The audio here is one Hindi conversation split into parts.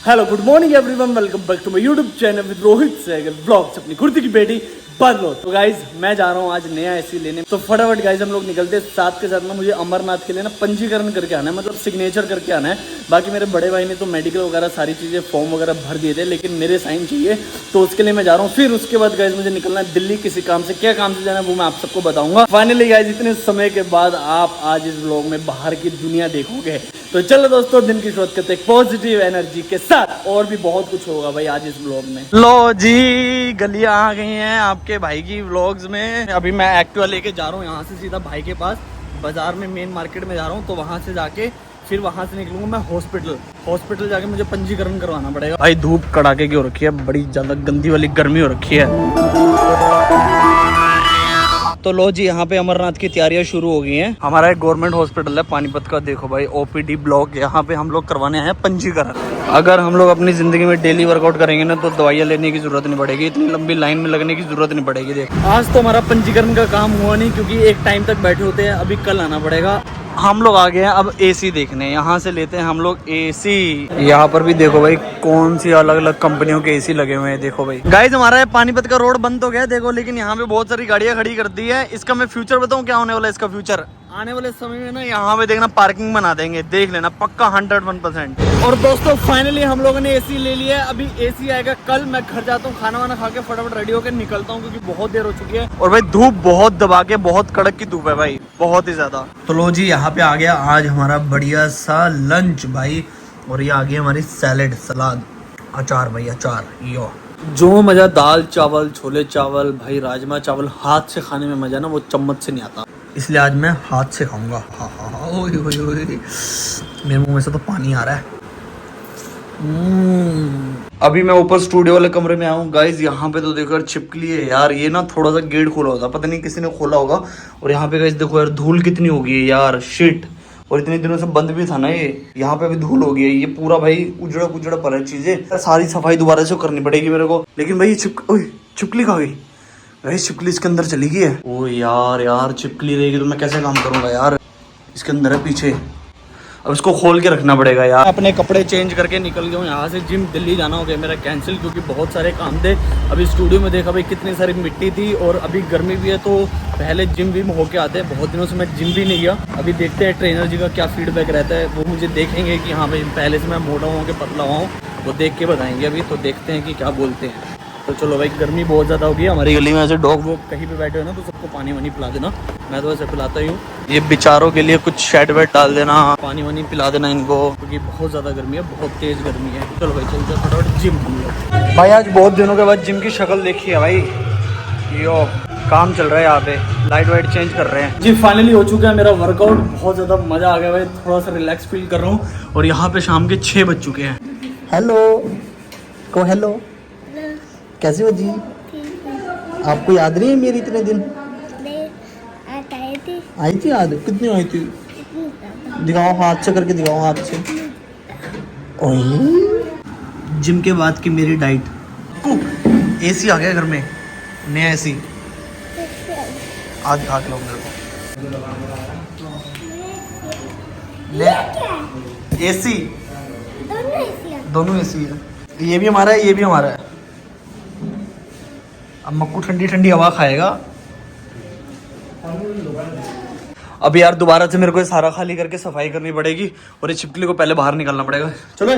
Hello good morning everyone, welcome back to my YouTube channel with Rohit Sehgal vlogs. अपनी कुर्ती की बेटी बदलो। तो गाइज मैं जा रहा हूँ आज नया एसी लेने। तो फटाफट गाइज हम लोग निकलते हैं। साथ के साथ में मुझे अमरनाथ के लिए ना पंजीकरण करके आना है, मतलब सिग्नेचर करके आना है। बाकी मेरे बड़े भाई ने तो मेडिकल वगैरह सारी चीज़ें फॉर्म वगैरह भर दिए थे, लेकिन मेरे साइन चाहिए, तो उसके लिए मैं जा रहा हूँ। फिर उसके बाद गाइज मुझे निकलना है दिल्ली किसी काम से। क्या काम से जाना है वो मैं आप सबको बताऊंगा। फाइनली गाइज इतने समय के बाद आप आज इस व्लॉग में बाहर की दुनिया देखोगे। तो चलो दोस्तों, दिन की शुरुआत करते हैं पॉजिटिव एनर्जी के साथ। और भी बहुत कुछ होगा भाई आज इस व्लॉग में। लो जी, गलियां आ गई हैं आपके भाई की व्लॉग्स में। अभी मैं एक्टिवा लेके जा रहा हूँ यहाँ से सीधा भाई के पास। बाजार में मेन मार्केट में जा रहा हूँ, तो वहाँ से जाके फिर वहाँ से निकलूंगा मैं हॉस्पिटल जाके मुझे पंजीकरण करवाना पड़ेगा। भाई धूप कड़ाके की हो रखी है, बड़ी ज्यादा गंदी वाली गर्मी हो रखी है। तो लो जी, यहाँ पे अमरनाथ की तैयारियां शुरू हो गई हैं। हमारा एक गवर्नमेंट हॉस्पिटल है पानीपत का, देखो भाई ओपीडी ब्लॉक। यहाँ पे हम लोग करवाने हैं पंजीकरण। अगर हम लोग अपनी जिंदगी में डेली वर्कआउट करेंगे ना, तो दवाइयाँ लेने की जरूरत नहीं पड़ेगी, इतनी लंबी लाइन में लगने की जरूरत नहीं पड़ेगी। देख, आज तो हमारा पंजीकरण का काम हुआ नहीं, क्योंकि एक टाइम तक बैठे होते हैं। अभी कल आना पड़ेगा। हम लोग आ गए हैं अब एसी देखने। यहाँ से लेते हैं हम लोग एसी। यहाँ पर भी देखो भाई कौन सी अलग अलग कंपनियों के एसी लगे हुए हैं। देखो भाई गाइस, हमारा ये पानीपत का रोड बंद तो गया देखो, लेकिन यहाँ पे बहुत सारी गाड़ियाँ खड़ी कर दी है। इसका मैं फ्यूचर बताऊँ क्या होने वाला है। इसका फ्यूचर आने वाले समय में ना यहाँ पे देखना पार्किंग बना देंगे, देख लेना पक्का 101%। और दोस्तों फाइनली हम लोगों ने एसी ले लिया है। अभी एसी आएगा कल। मैं घर जाता हूँ, खाना वाना खा के फटाफट रेडी होकर निकलता हूँ, क्योंकि बहुत देर हो चुकी है। और भाई धूप बहुत दबा के, बहुत कड़क की धूप है भाई, बहुत ही ज्यादा। तो लो जी, यहाँ पे आ गया आज हमारा बढ़िया सा लंच भाई। और ये आ गई हमारी सैलेड, सलाद, अचार भाई, अचार। यो जो मजा दाल चावल, छोले चावल, भाई राजमा चावल हाथ से खाने में मजा ना, वो चम्मच से नहीं आता। इसलिए आज मैं हाथ से खाऊंगा। हाँ हाँ हाँ, ओए ओए ओए, मेरे मुंह में से तो पानी आ रहा है। अभी मैं ऊपर स्टूडियो वाले कमरे में आया हूँ गाइज। यहाँ पे तो देखो यार छिपकली है यार। ये ना थोड़ा सा गेट खोला होता, पता नहीं किसी ने खोला होगा। और यहाँ पे गाइज देखो यार, धूल कितनी हो गई है यार, शिट। और इतने दिनों से बंद भी था ना ये, यहाँ पे अभी धूल हो गई है। ये पूरा भाई उजड़ा पुजड़ा पड़ा है चीजें, सारी सफाई दोबारा से करनी पड़ेगी मेरे को। लेकिन भाई छिपकली कहाँ गई भाई? छिपकली इसके अंदर चली गई है। ओ यार छिपकली रहेगी तो मैं कैसे काम करूंगा यार। इसके अंदर है पीछे, अब इसको खोल के रखना पड़ेगा यार। अपने कपड़े चेंज करके निकल गया हूँ यहाँ से। जिम दिल्ली जाना हो गया मेरा कैंसिल, क्योंकि बहुत सारे काम थे। अभी स्टूडियो में देखा भाई कितनी सारी मिट्टी थी, और अभी गर्मी भी है, तो पहले जिम भी होके आते हैं। बहुत दिनों से मैं जिम भी नहीं गया। अभी देखते हैं ट्रेनर जी का क्या फीडबैक रहता है। वो मुझे देखेंगे कि हाँ भाई पहले से मैं मोटा हुआ कि पतला हुआ हूँ, वो देख के बताएंगे। अभी तो देखते हैं कि क्या बोलते हैं। तो चलो भाई, गर्मी बहुत ज़्यादा होगी हमारी गली में। ऐसे डॉग वॉग कहीं पे बैठे हो ना, तो सबको पानी वानी पिला देना। मैं तो ऐसे पिलाता ही हूँ। ये बेचारों के लिए कुछ शेड वेड डाल देना, पानी वानी पिला देना इनको, क्योंकि बहुत ज़्यादा गर्मी है, बहुत तेज़ गर्मी है। चलो भाई चलते हैं फटाफट जिम हम लोग। भाई आज बहुत दिनों के बाद जिम की शक्ल देखी है भाई। यो काम चल रहा है यहाँ पे, लाइट वाइट चेंज कर रहे हैं जी। फाइनली हो चुका है मेरा वर्कआउट, बहुत ज़्यादा मज़ा आ गया भाई। थोड़ा सा रिलैक्स फील कर रहा हूँ। और यहाँ पे शाम के 6 बज चुके हैं। हेलो को हेलो, कैसी हो जी? आपको याद नहीं है मेरी इतने दिन? आई थी याद? कितनी आई थी? दिखाओ हाथ से करके दिखाओ, हाथ से। जिम के बाद की मेरी डाइट। एसी आ गया घर में, नया एसी। आज खाक लो मेरे को। एसी दोनों एसी है। ये भी हमारा है, ये भी हमारा है। अब मक्कू ठंडी ठंडी हवा खाएगा। अब यार दोबारा से मेरे को सारा खाली करके सफाई करनी पड़ेगी, और ये छिपकली को पहले बाहर निकालना पड़ेगा। चलो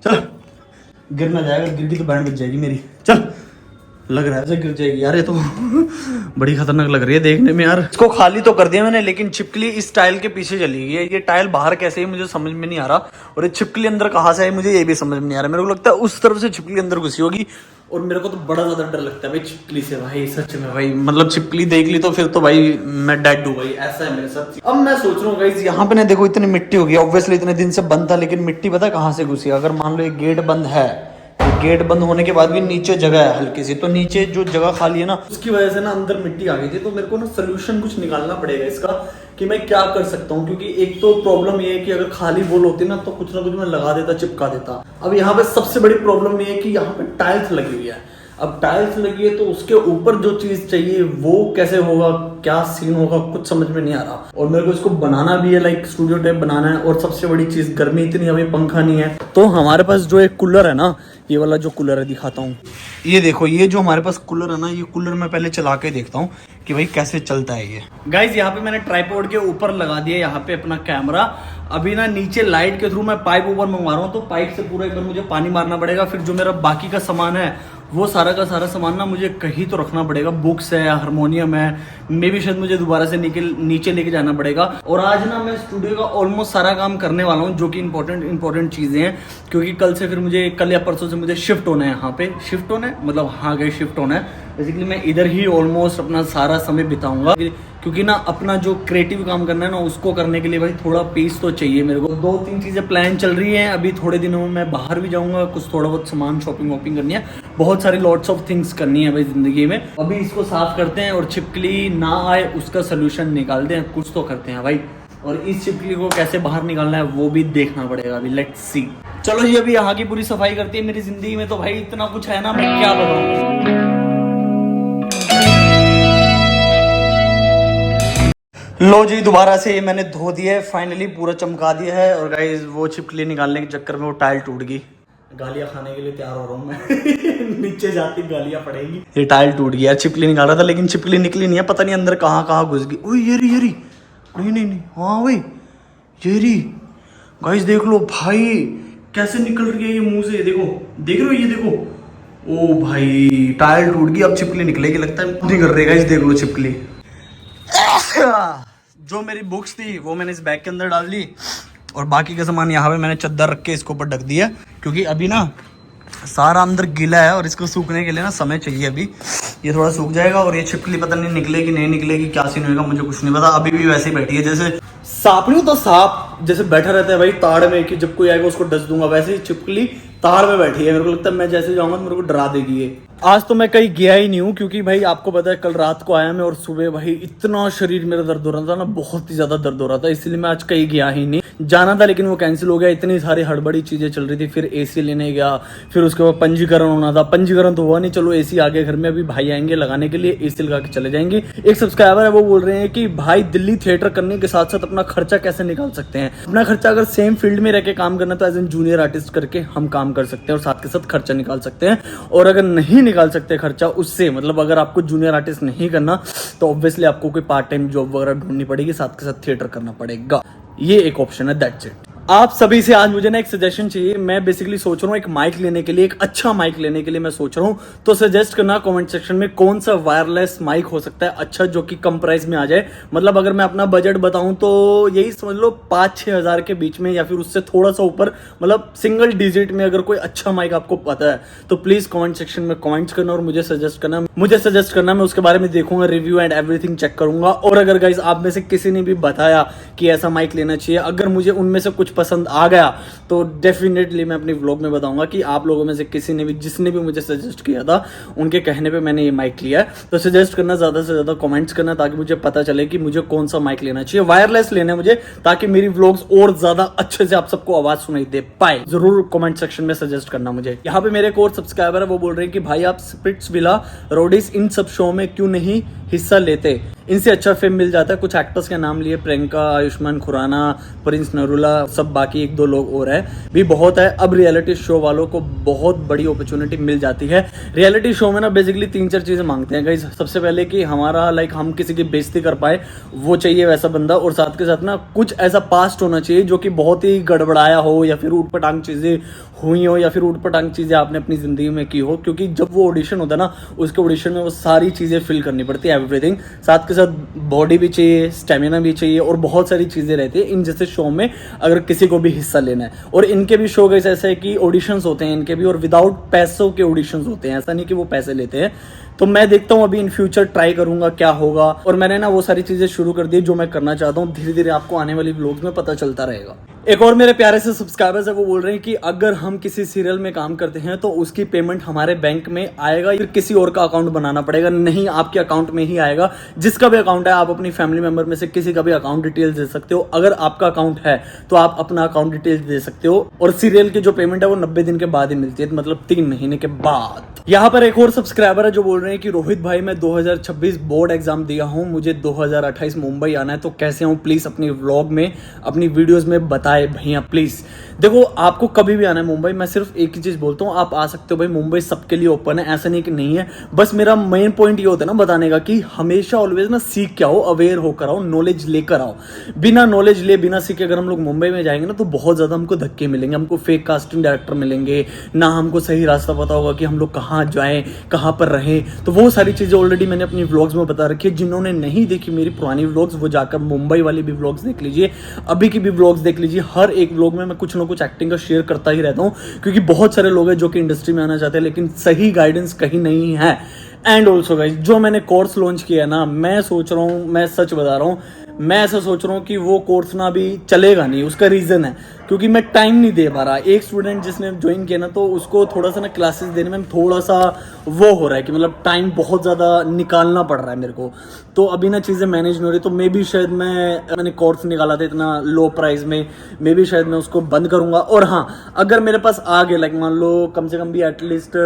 चल, गिर ना जाएगा, गिर की तो बैंड बच जाएगी मेरी। चल, लग रहा है ऐसे गिर जाएगी यार। ये तो बड़ी खतरनाक लग रही है देखने में यार। इसको खाली तो कर दिया मैंने, लेकिन छिपकली इस टाइल के पीछे चली गई है। ये टाइल बाहर कैसे है मुझे समझ में नहीं आ रहा, और ये छिपकली अंदर कहाँ से आई मुझे ये भी समझ में नहीं आ रहा। मेरे को लगता है उस तरफ से छिपकली अंदर घुसी होगी, और मेरे को तो बड़ा ज्यादा डर लगता है भाई छिपकली से भाई, सच में भाई। मतलब छिपकली देख ली तो फिर तो भाई मैं डेड हूँ भाई, ऐसा है मेरे साथ। अब मैं सोच रहा हूँ गाइस, यहाँ पे ना देखो इतनी मिट्टी होगी। ऑब्वियसली इतने दिन से बंद था, लेकिन मिट्टी पता है कहाँ से घुसी? अगर मान लो एक गेट बंद है, गेट बंद होने के बाद भी नीचे जगह है हल्की सी, तो नीचे जो जगह खाली है ना, उसकी वजह से ना अंदर मिट्टी आ गई थी। तो मेरे को ना सोल्यूशन कुछ निकालना पड़ेगा इसका, कि मैं क्या कर सकता हूँ। क्योंकि एक तो प्रॉब्लम ये है कि अगर खाली वॉल होती ना, तो कुछ ना कुछ मैं लगा देता, चिपका देता। अब यहाँ पे सबसे बड़ी प्रॉब्लम ये है कि यहाँ पे टाइल्स लगी हुई है। अब टाइल्स लगी है तो उसके ऊपर जो चीज चाहिए वो कैसे होगा, क्या सीन होगा, कुछ समझ में नहीं आ रहा। और मेरे को इसको बनाना भी है, लाइक स्टूडियो टाइप बनाना है। और सबसे बड़ी चीज, गर्मी इतनी, अभी पंखा नहीं है। तो हमारे पास जो एक कूलर है ना, ये वाला जो कूलर है दिखाता हूँ, ये देखो, ये जो हमारे पास कूलर है ना, ये कूलर मैं पहले चला के देखता हूँ कि भाई कैसे चलता है ये। गाइज यहाँ पे मैंने ट्राइपॉड के ऊपर लगा दिया यहाँ पे अपना कैमरा। अभी ना नीचे लाइट के थ्रू मैं पाइप ऊपर मंगवा रहा हूँ, तो पाइप से पूरा एक बार मुझे पानी मारना पड़ेगा। फिर जो मेरा बाकी का सामान है वो सारा का सारा सामान ना मुझे कहीं तो रखना पड़ेगा। बुक्स है, हारमोनियम है, मे भी शायद मुझे दोबारा से नीचे लेके जाना पड़ेगा। और आज ना मैं स्टूडियो का ऑलमोस्ट सारा काम करने वाला हूँ, जो कि इंपॉर्टेंट चीज़ें हैं, क्योंकि कल से फिर मुझे, कल या परसों से मुझे शिफ्ट होना है यहाँ पे। शिफ्ट होना है मतलब हाँ गए शिफ्ट होना है। बेसिकली मैं इधर ही ऑलमोस्ट अपना सारा समय बिताऊंगा, क्योंकि ना अपना जो क्रिएटिव काम करना है ना, उसको करने के लिए भाई थोड़ा पीस तो चाहिए मेरे को। 2-3 चीज़ें प्लान चल रही हैं। अभी थोड़े दिनों में मैं बाहर भी जाऊंगा, कुछ थोड़ा बहुत सामान शॉपिंग वॉपिंग करनी है, बहुत सारी लॉट्स ऑफ थिंग्स करनी है भाई ज़िंदगी में। अभी इसको साफ करते हैं और छिपकली ना आए उसका सोल्यूशन निकालते हैं, कुछ तो करते हैं भाई। और इस छिपकली को कैसे बाहर निकालना है वो भी देखना पड़ेगा अभी, लेट्स सी। चलो ये अभी यहाँ की पूरी सफाई करती है। मेरी जिंदगी में तो भाई इतना कुछ है ना, मैं क्या बताऊँ। लो जी, दोबारा से ये मैंने धो दिया है, फाइनली पूरा चमका दिया है। और गाइस वो छिपकली निकालने के चक्कर में वो टाइल टूट गई। गालियां खाने के लिए तैयार हो रहा हूँ मैं नीचे जाती गालियां पड़ेगी। ये टाइल टूट गया, छिपकली निकाल रहा था लेकिन छिपकली निकली नहीं है, पता नहीं अंदर कहाँ कहाँ घुस गई। ओए ये रही नहीं हाँ वही ये रही। गाइस देख लो भाई कैसे निकल रही है ये मुंह से, देखो देख रहे हो, ये देखो। ओ भाई टाइल टूट गई, अब छिपकली निकलेगी लगता है। नहीं कर रही गाइस, देख लो छिपकली। जो मेरी बुक्स थी वो मैंने इस बैग के अंदर डाल दी, और बाकी का सामान यहाँ पे मैंने चद्दर रख के इसके ऊपर ढक दिया, क्योंकि अभी ना सारा अंदर गीला है और इसको सूखने के लिए ना समय चाहिए। अभी ये थोड़ा सूख जाएगा और ये छिपकली पता नहीं निकलेगी नहीं निकलेगी, क्या सीन होगा मुझे कुछ नहीं पता। अभी भी वैसे ही बैठी है जैसे सांप नहीं होता, सांप जैसे बैठा रहता है भाई ताड़ में कि जब कोई आएगा उसको डस दूंगा, वैसे ही छिपकली ताड़ में बैठी है। मेरे को लगता है मैं जैसे जाऊंगा तो मेरे को डरा देगी ये। आज तो मैं कहीं गया ही नहीं हूँ, क्योंकि भाई आपको पता है कल रात को आया मैं, और सुबह भाई इतना शरीर मेरा दर्द हो रहा था ना, बहुत ही ज्यादा दर्द हो रहा था, इसलिए मैं आज कहीं गया ही नहीं। जाना था लेकिन वो कैंसिल हो गया, इतनी सारी हड़बड़ी चीजें चल रही थी। फिर एसी लेने गया, फिर उसके बाद पंजीकरण होना था, पंजीकरण तो हुआ नहीं, चलो एसी आ गया घर में। अभी भाई आएंगे लगाने के लिए, एसी लगा के चले जाएंगे। एक सब्सक्राइबर है वो बोल रहे हैं कि भाई दिल्ली थिएटर करने के साथ साथ अपना खर्चा कैसे निकाल सकते हैं। अपना खर्चा अगर सेम फील्ड में रह के काम करना तो एज एन जूनियर आर्टिस्ट करके हम काम कर सकते हैं और साथ के साथ खर्चा निकाल सकते हैं। और अगर नहीं निकाल सकते खर्चा उससे, मतलब अगर आपको जूनियर आर्टिस्ट नहीं करना तो ऑब्वियसली आपको कोई पार्ट टाइम जॉब वगैरह ढूंढनी पड़ेगी, साथ के साथ थिएटर करना पड़ेगा। ये एक ऑप्शन है, दैट्स इट। आप सभी से आज मुझे ना एक सजेशन चाहिए। मैं बेसिकली सोच रहा हूँ एक माइक लेने के लिए, एक अच्छा माइक लेने के लिए मैं सोच रहा हूँ। तो सजेस्ट करना कमेंट सेक्शन में कौन सा वायरलेस माइक हो सकता है अच्छा, जो कि कम प्राइस में आ जाए। मतलब अगर मैं अपना बजट बताऊं तो यही समझ लो 5-6 हज़ार के बीच में, या फिर उससे थोड़ा सा ऊपर, मतलब सिंगल डिजिट में अगर कोई अच्छा माइक आपको पता है तो प्लीज कमेंट सेक्शन में कमेंट्स करना और मुझे सजेस्ट करना। मैं उसके बारे में देखूंगा, रिव्यू एंड एवरीथिंग चेक करूंगा। और अगर गाइज आप में से किसी ने भी बताया कि ऐसा माइक लेना चाहिए, अगर मुझे उनमें से कुछ पसंद आ गया तो डेफिनेटली मैं अपनी व्लॉग में बताऊंगा कि आप लोगों में से किसी ने भी, जिसने भी मुझे सजेस्ट किया था, उनके कहने पे मैंने ये माइक लिया है। तो सजेस्ट करना, ज्यादा से ज्यादा कमेंट्स करना, ताकि मुझे पता चले कि मुझे कौन सा माइक लेना चाहिए। वायरलेस लेना है मुझे, ताकि मेरी व्लॉग्स और ज्यादा अच्छे से आप सबको आवाज सुनाई दे पाए। जरूर कमेंट सेक्शन में सजेस्ट करना मुझे। यहाँ पे मेरे एक और सब्सक्राइबर है, वो बोल रहे हैं कि भाई आप स्पिट्सविला, रोडिस, इन सब शो में क्यों नहीं हिस्सा लेते, इनसे अच्छा फेम मिल जाता है। कुछ एक्टर्स के नाम लिए, प्रियंका, आयुष्मान खुराना, प्रिंस नरूला, सब बाकी 1-2 लोग और है भी बहुत है। अब रियलिटी शो वालों को बहुत बड़ी अपॉर्चुनिटी मिल जाती है। रियलिटी शो में ना बेसिकली 3-4 चीजें मांगते हैं गाइस। सबसे पहले कि हमारा लाइक हम किसी की बेइज्जती कर पाए, वो चाहिए वैसा बंदा, और साथ के साथ ना कुछ ऐसा पास्ट होना चाहिए जो कि बहुत ही गड़बड़ाया हो, या फिर ऊटपटांग चीजें हुई हो, या फिर ऊटपटांग चीजें आपने अपनी जिंदगी में की हो। क्योंकि जब वो ऑडिशन होता है ना, उसके ऑडिशन में वो सारी चीजें फिल करनी पड़ती है, एवरीथिंग। साथ के साथ बॉडी भी चाहिए, स्टेमिना भी चाहिए, और बहुत सारी चीजें रहती है इन जैसे शो में अगर किसी को भी हिस्सा लेना है। और इनके भी शो कैसे ऐसे है कि ऑडिशंस होते हैं इनके भी, और विदाउट पैसों के ऑडिशंस होते हैं, ऐसा नहीं कि वो पैसे लेते हैं। तो मैं देखता हूँ अभी इन फ्यूचर ट्राई करूंगा क्या होगा। और मैंने ना वो सारी चीजें शुरू कर दी जो मैं करना चाहता हूँ, धीरे धीरे आपको आने वाली व्लॉग्स में पता चलता रहेगा। एक और मेरे प्यारे से सब्सक्राइबर्स है, वो बोल रहे हैं कि अगर हम किसी सीरियल में काम करते हैं तो उसकी पेमेंट हमारे बैंक में आएगा या फिर किसी और का अकाउंट बनाना पड़ेगा। नहीं, आपके अकाउंट में ही आएगा। जिसका भी अकाउंट है, आप अपनी फैमिली मेंबर में से किसी का भी अकाउंट डिटेल्स दे सकते हो। अगर आपका अकाउंट है तो आप अपना अकाउंट डिटेल्स दे सकते हो। और सीरियल की जो पेमेंट है वो 90 दिन के बाद ही मिलती है, मतलब 3 महीने के बाद। यहाँ पर एक और सब्सक्राइबर है जो बोल रहे हैं कि रोहित भाई, मैं 2026 बोर्ड एग्जाम दिया हूँ, मुझे 2028 मुंबई आना है, तो कैसे हूँ, प्लीज अपनी व्लॉग में, अपनी वीडियोस में बताए भैया प्लीज। देखो, आपको कभी भी आना है मुंबई, मैं सिर्फ एक ही चीज बोलता हूँ, आप आ सकते हो भाई। मुंबई सबके लिए ओपन है, ऐसा नहीं कि नहीं है। बस मेरा मेन पॉइंट ये होता है ना बताने का कि हमेशा ऑलवेज ना सीख के आओ, अवेयर होकर आओ, नॉलेज लेकर आओ। बिना नॉलेज ले, बिना सीखे अगर हम लोग मुंबई में जाएंगे ना तो बहुत ज्यादा हमको धक्के मिलेंगे, हमको फेक कास्टिंग डायरेक्टर मिलेंगे, ना हमको सही रास्ता पता होगा कि हम लोग कहाँ जाएं, कहाँ पर रहें। तो वो सारी चीजें ऑलरेडी मैंने अपनी व्लॉग्स में बता रखी है। जिन्होंने नहीं देखी मेरी पुरानी व्लॉग्स, वो जाकर मुंबई वाली भी व्लॉग्स देख लीजिए, अभी की भी व्लॉग्स देख लीजिए। हर एक व्लॉग में मैं कुछ ना कुछ एक्टिंग का शेयर करता ही रहता हूँ, क्योंकि बहुत सारे लोग हैं जो कि इंडस्ट्री में आना चाहते हैं लेकिन सही गाइडेंस कहीं नहीं है। एंड ऑल्सो गाइस, जो मैंने कोर्स लॉन्च किया है ना, मैं सोच रहा हूँ, मैं सच बता रहा हूँ, मैं ऐसा सोच रहा हूँ कि वो कोर्स ना अभी चलेगा नहीं। उसका रीजन है क्योंकि मैं टाइम नहीं दे पा रहा। एक स्टूडेंट जिसने ज्वाइन किया ना, तो उसको थोड़ा सा ना क्लासेस देने में थोड़ा सा वो हो रहा है कि मतलब टाइम बहुत ज़्यादा निकालना पड़ रहा है मेरे को। तो अभी ना चीज़ें मैनेज नहीं हो रही। तो मे भी शायद मैंने कोर्स निकाला था इतना लो प्राइस में, मे भी शायद मैं उसको बंद करूँगा। और हाँ, अगर मेरे पास आ गए, लाइक मान लो कम से कम भी एटलीस्ट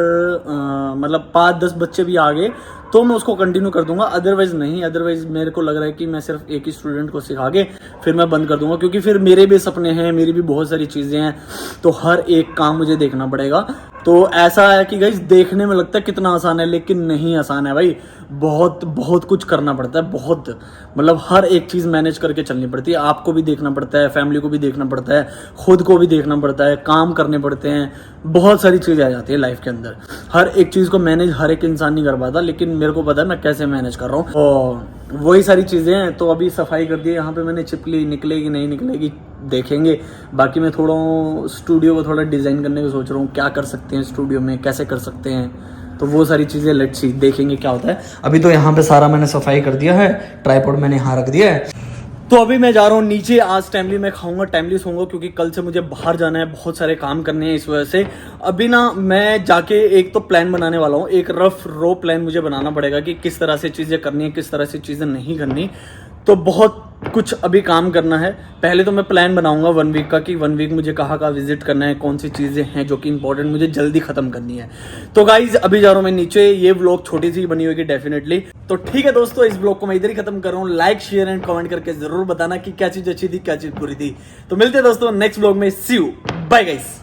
मतलब 5-10 बच्चे भी आ गए तो मैं उसको कंटिन्यू कर दूंगा। अदरवाइज नहीं, अदरवाइज मेरे को लग रहा है कि मैं सिर्फ एक ही स्टूडेंट को सिखा के फिर मैं बंद कर दूंगा, क्योंकि फिर मेरे भी सपने हैं, मेरी भी बहुत सारी चीज़ें हैं, तो हर एक काम मुझे देखना पड़ेगा। तो ऐसा है कि गाइस, देखने में लगता है कितना आसान है लेकिन नहीं आसान है भाई। बहुत बहुत कुछ करना पड़ता है, बहुत, मतलब हर एक चीज़ मैनेज करके चलनी पड़ती है। आपको भी देखना पड़ता है, फैमिली को भी देखना पड़ता है, खुद को भी देखना पड़ता है, काम करने पड़ते हैं, बहुत सारी चीज़ें आ जाती है लाइफ के अंदर। हर एक चीज़ को मैनेज हर एक इंसान नहीं कर पाता, लेकिन मेरे को पता है मैं कैसे मैनेज कर रहा हूँ। और वही सारी चीज़ें हैं। तो अभी सफाई कर दी है, यहाँ पे मैंने चिपकली, निकलेगी नहीं निकलेगी देखेंगे। बाकी मैं थोड़ा स्टूडियो को थोड़ा डिज़ाइन करने की सोच रहा हूँ, क्या कर सकते हैं स्टूडियो में, कैसे कर सकते हैं, तो वो सारी चीज़ें लेट्स सी, देखेंगे क्या होता है। अभी तो यहाँ पे सारा मैंने सफाई कर दिया है, ट्राइपॉड मैंने यहाँ रख दिया है। तो अभी मैं जा रहा हूँ नीचे। आज टाइमली मैं खाऊंगा, टाइमली सोऊंगा, क्योंकि कल से मुझे बाहर जाना है, बहुत सारे काम करने हैं इस वजह से। अभी ना मैं जाके एक तो प्लान बनाने वाला हूँ, एक रफ रो प्लान मुझे बनाना पड़ेगा कि किस तरह से चीज़ें करनी है, किस तरह से चीज़ें नहीं करनी। तो बहुत कुछ अभी काम करना है। पहले तो मैं प्लान बनाऊंगा 1 वीक का कि 1 वीक मुझे कहाँ कहाँ विजिट करना है, कौन सी चीज़ें हैं जो कि इंपॉर्टेंट मुझे जल्दी खत्म करनी है। तो गाइज अभी जा रहा हूँ मैं नीचे। ये व्लॉग छोटी सी बनी होगी डेफिनेटली। तो ठीक है दोस्तों, इस व्लॉग को मैं इधर ही खत्म कर रहा हूँ। लाइक, शेयर एंड कमेंट करके जरूर बताना कि क्या चीज़ अच्छी थी, क्या चीज़ बुरी थी। तो मिलते हैं दोस्तों नेक्स्ट व्लॉग में। सी यू, बाय गाइस।